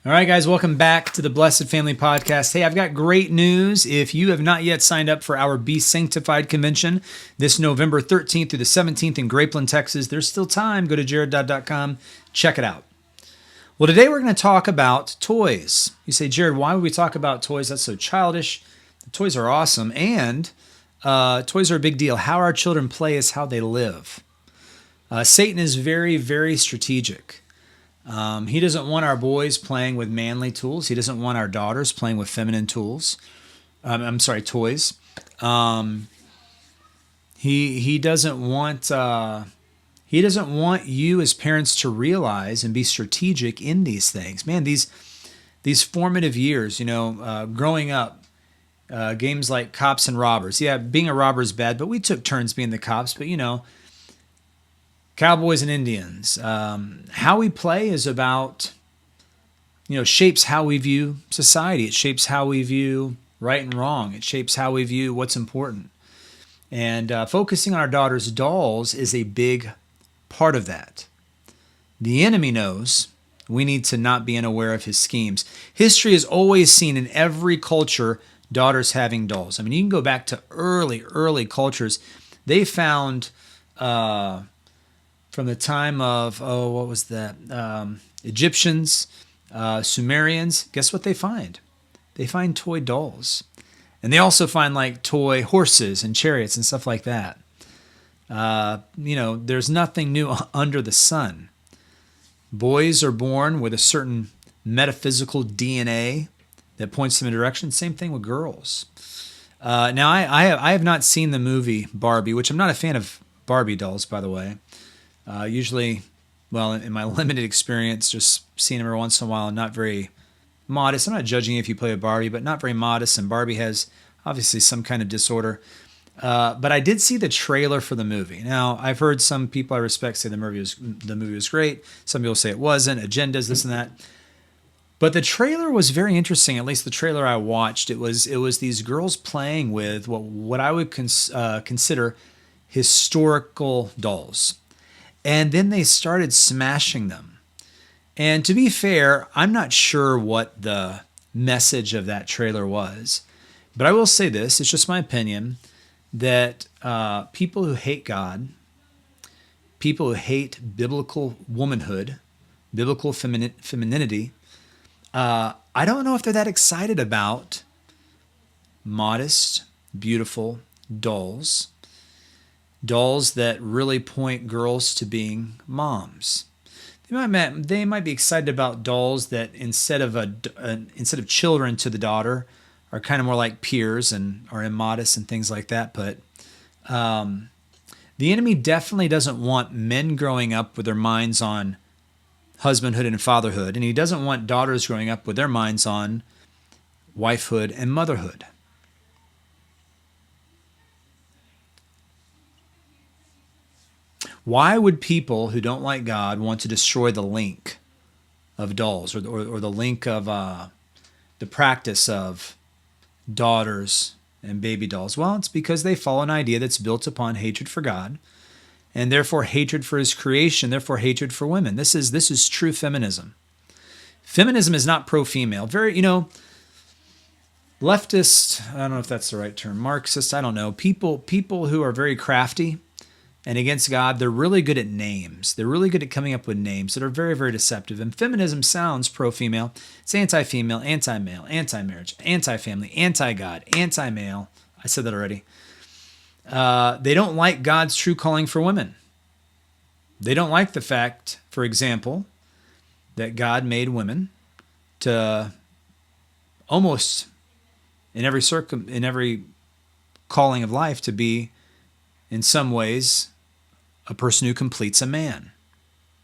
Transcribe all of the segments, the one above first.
All right, guys, welcome back to the Blessed Family Podcast. Hey, I've got great news. If you have not yet signed up for our Be Sanctified convention this November 13th through the 17th in Grapeland, Texas, there's still time. Go to jareddodd.com, check it out. Well, today we're going to talk about toys. You say, Jared, why would we talk about toys? That's so childish. The toys are awesome, and toys are a big deal. How our children play is how they live. Satan is very, very strategic. He doesn't want our boys playing with manly tools. He doesn't want our daughters playing with feminine tools. Toys. He doesn't want you as parents to realize and be strategic in these things. Man, these formative years, growing up, games like Cops and Robbers. Yeah, being a robber is bad, but we took turns being the cops. But Cowboys and Indians. How we play is about, shapes how we view society. It shapes how we view right and wrong. It shapes how we view what's important. And focusing on our daughter's dolls is a big part of that. The enemy knows we need to not be unaware of his schemes. History has always seen in every culture daughters having dolls. I mean, you can go back to early cultures. They found... from the time of, what was that? Egyptians, Sumerians, guess what they find? They find toy dolls. And they also find like toy horses and chariots and stuff like that. There's nothing new under the sun. Boys are born with a certain metaphysical DNA that points them in a direction. Same thing with girls. Now, I have not seen the movie Barbie, which I'm not a fan of Barbie dolls, by the way. Usually, in my limited experience, just seeing them every once in a while, and not very modest. I'm not judging if you play with Barbie, but not very modest. And Barbie has obviously some kind of disorder. But I did see the trailer for the movie. Now, I've heard some people I respect say the movie was great. Some people say it wasn't. Agendas, this and that. But the trailer was very interesting. At least the trailer I watched, it was these girls playing with what I would consider historical dolls. And then they started smashing them. And to be fair, I'm not sure what the message of that trailer was. But I will say this, it's just my opinion, that people who hate God, people who hate biblical womanhood, biblical femininity, I don't know if they're that excited about modest, beautiful dolls. Dolls that really point girls to being moms. They might be excited about dolls that instead of children to the daughter are kind of more like peers and are immodest and things like that. But the enemy definitely doesn't want men growing up with their minds on husbandhood and fatherhood, and he doesn't want daughters growing up with their minds on wifehood and motherhood. Why would people who don't like God want to destroy the link of dolls or the link of the practice of daughters and baby dolls? Well, it's because they follow an idea that's built upon hatred for God and therefore hatred for his creation, therefore hatred for women. This is true feminism. Feminism is not pro-female. Leftist, I don't know if that's the right term, Marxist, I don't know. People who are very crafty and against God, they're really good at names. They're really good at coming up with names that are very, very deceptive. And feminism sounds pro-female. It's anti-female, anti-male, anti-marriage, anti-family, anti-God, anti-male. I said that already. They don't like God's true calling for women. They don't like the fact, for example, that God made women to almost in every calling of life to be, in some ways, a person who completes a man,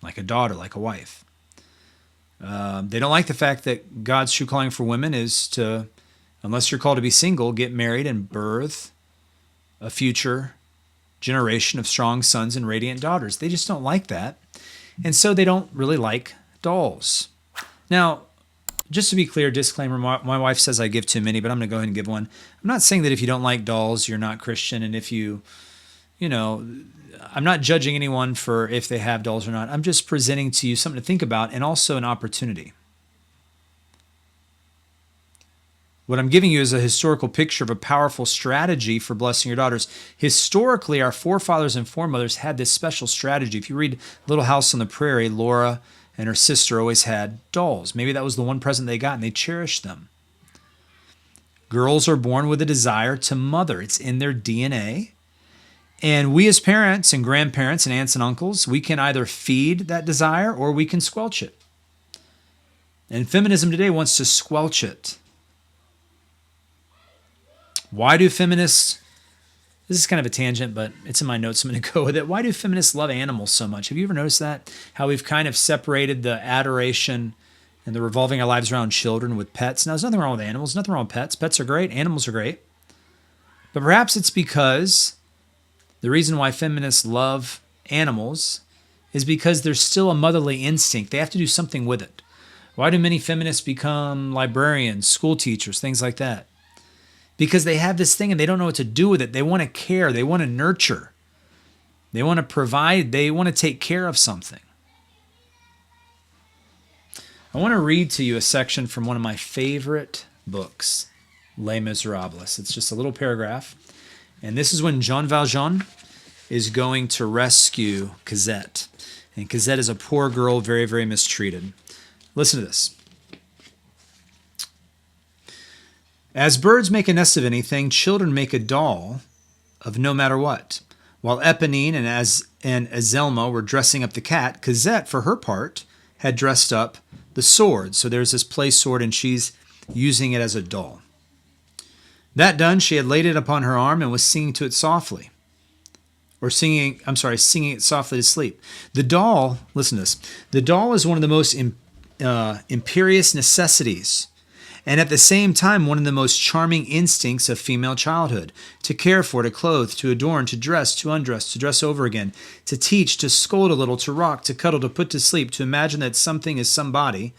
like a daughter, like a wife. They don't like the fact that God's true calling for women is to, unless you're called to be single, get married and birth a future generation of strong sons and radiant daughters. They just don't like that. And so they don't really like dolls. Now, just to be clear, disclaimer, my wife says I give too many, but I'm going to go ahead and give one. I'm not saying that if you don't like dolls, you're not Christian. And if I'm not judging anyone for if they have dolls or not. I'm just presenting to you something to think about and also an opportunity. What I'm giving you is a historical picture of a powerful strategy for blessing your daughters. Historically, our forefathers and foremothers had this special strategy. If you read Little House on the Prairie, Laura and her sister always had dolls. Maybe that was the one present they got and they cherished them. Girls are born with a desire to mother. It's in their DNA. And we as parents and grandparents and aunts and uncles, we can either feed that desire or we can squelch it. And feminism today wants to squelch it. Why do feminists, this is kind of a tangent, but it's in my notes, I'm going to go with it. Why do feminists love animals so much? Have you ever noticed that? How we've kind of separated the adoration and the revolving our lives around children with pets. Now, there's nothing wrong with animals, nothing wrong with pets. Pets are great, animals are great. But perhaps it's because the reason why feminists love animals is because there's still a motherly instinct. They have to do something with it. Why do many feminists become librarians, school teachers, things like that? Because they have this thing and they don't know what to do with it. They want to care. They want to nurture. They want to provide. They want to take care of something. I want to read to you a section from one of my favorite books, Les Miserables. It's just a little paragraph. And this is when Jean Valjean is going to rescue Cosette. And Cosette is a poor girl, very, very mistreated. Listen to this. As birds make a nest of anything, children make a doll of no matter what. While Eponine and Azelma were dressing up the cat, Cosette, for her part, had dressed up the sword. So there's this play sword, and she's using it as a doll. That done, she had laid it upon her arm and was singing to it softly. Singing it softly to sleep. The doll, listen to this, the doll is one of the most imperious necessities, and at the same time, one of the most charming instincts of female childhood. To care for, to clothe, to adorn, to dress, to undress, to dress over again, to teach, to scold a little, to rock, to cuddle, to put to sleep, to imagine that something is somebody.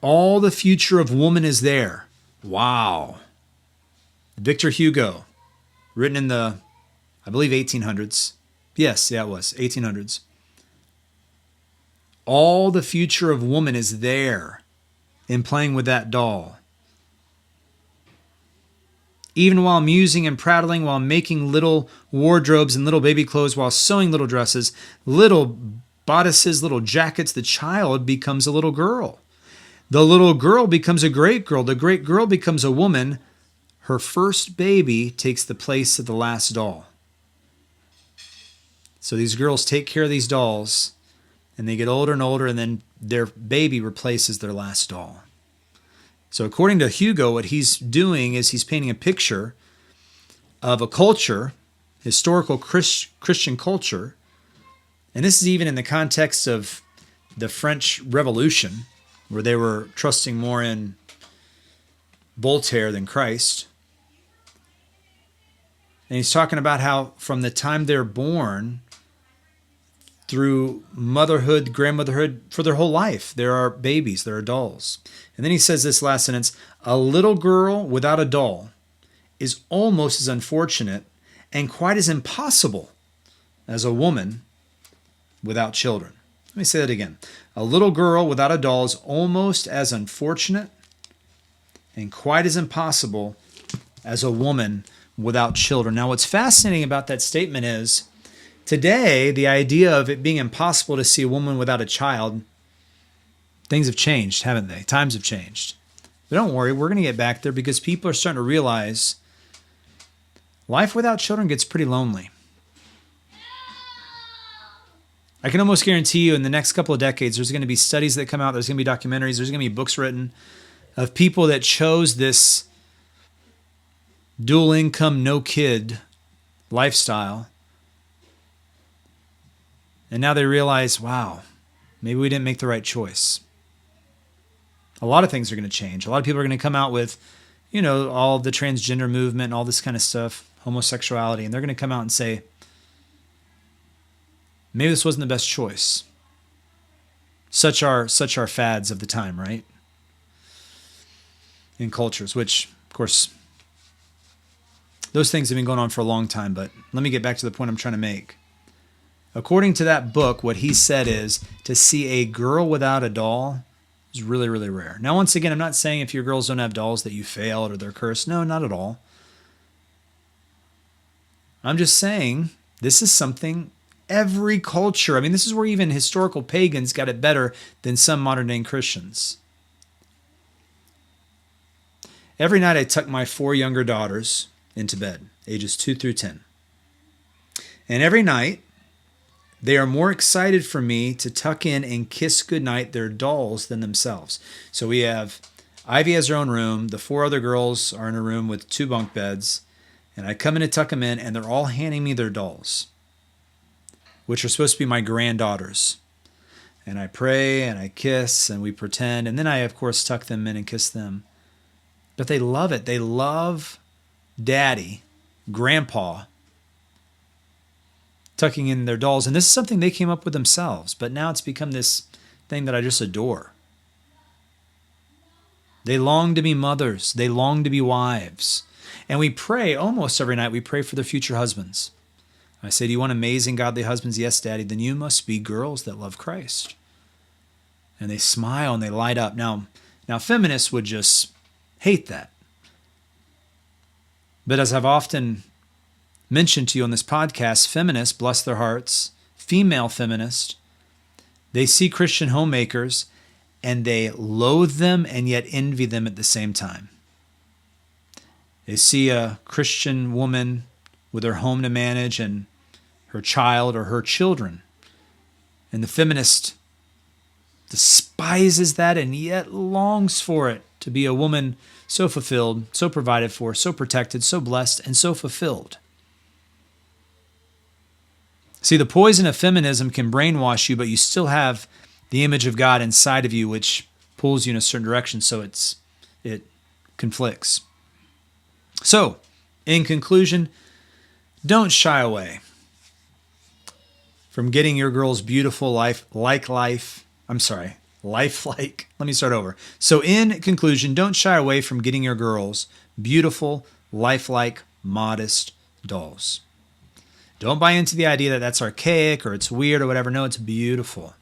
All the future of woman is there. Wow. Victor Hugo, written in the, I believe, 1800s. Yes, yeah, it was, 1800s. All the future of woman is there in playing with that doll. Even while musing and prattling, while making little wardrobes and little baby clothes, while sewing little dresses, little bodices, little jackets, the child becomes a little girl. The little girl becomes a great girl. The great girl becomes a woman. Her first baby takes the place of the last doll. So these girls take care of these dolls, and they get older and older, and then their baby replaces their last doll. So according to Hugo, what he's doing is he's painting a picture of a culture, historical Christian culture, and this is even in the context of the French Revolution, where they were trusting more in Voltaire than Christ. And he's talking about how from the time they're born through motherhood, grandmotherhood, for their whole life, there are babies, there are dolls. And then he says this last sentence, a little girl without a doll is almost as unfortunate and quite as impossible as a woman without children. Let me say that again. A little girl without a doll is almost as unfortunate and quite as impossible as a woman without children. Now, what's fascinating about that statement is today, the idea of it being impossible to see a woman without a child, things have changed, haven't they? Times have changed. But don't worry, we're going to get back there because people are starting to realize life without children gets pretty lonely. I can almost guarantee you in the next couple of decades, there's going to be studies that come out, there's going to be documentaries, there's going to be books written of people that chose this dual income, no kid lifestyle. And now they realize, wow, maybe we didn't make the right choice. A lot of things are going to change. A lot of people are going to come out with, all the transgender movement and all this kind of stuff, homosexuality, and they're going to come out and say, maybe this wasn't the best choice. Such are fads of the time, right? In cultures, which, of course, those things have been going on for a long time, but let me get back to the point I'm trying to make. According to that book, what he said is to see a girl without a doll It's really, really rare. Now, once again, I'm not saying if your girls don't have dolls that you failed or they're cursed. No, not at all. I'm just saying this is something every culture, I mean, this is where even historical pagans got it better than some modern day Christians. Every night I tuck my 4 younger daughters into bed, ages 2 through 10. And every night, they are more excited for me to tuck in and kiss goodnight their dolls than themselves. So we have, Ivy has her own room. The 4 other girls are in a room with 2 bunk beds. And I come in to tuck them in, and they're all handing me their dolls, which are supposed to be my granddaughters. And I pray and I kiss and we pretend. And then I, of course, tuck them in and kiss them. But they love it. They love Daddy, Grandpa, tucking in their dolls. And this is something they came up with themselves. But now it's become this thing that I just adore. They long to be mothers. They long to be wives. And we pray almost every night. We pray for their future husbands. I say, do you want amazing, godly husbands? Yes, Daddy. Then you must be girls that love Christ. And they smile and they light up. Now feminists would just hate that. But as I've often mentioned to you on this podcast, feminists, bless their hearts, female feminists, they see Christian homemakers and they loathe them and yet envy them at the same time. They see a Christian woman with her home to manage and her child or her children. And the feminist despises that and yet longs for it to be a woman so fulfilled, so provided for, so protected, so blessed, and so fulfilled. See, the poison of feminism can brainwash you, but you still have the image of God inside of you, which pulls you in a certain direction, so it conflicts. So, in conclusion, don't shy away from getting your girls beautiful lifelike. Let me start over. So, in conclusion, don't shy away from getting your girls beautiful, lifelike, modest dolls. Don't buy into the idea that that's archaic or it's weird or whatever. No, it's beautiful.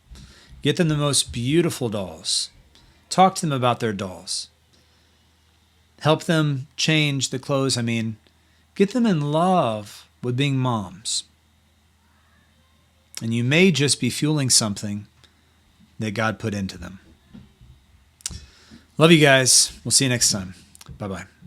Get them the most beautiful dolls. Talk to them about their dolls. Help them change the clothes. Get them in love with being moms. And you may just be fueling something that God put into them. Love you guys. We'll see you next time. Bye-bye.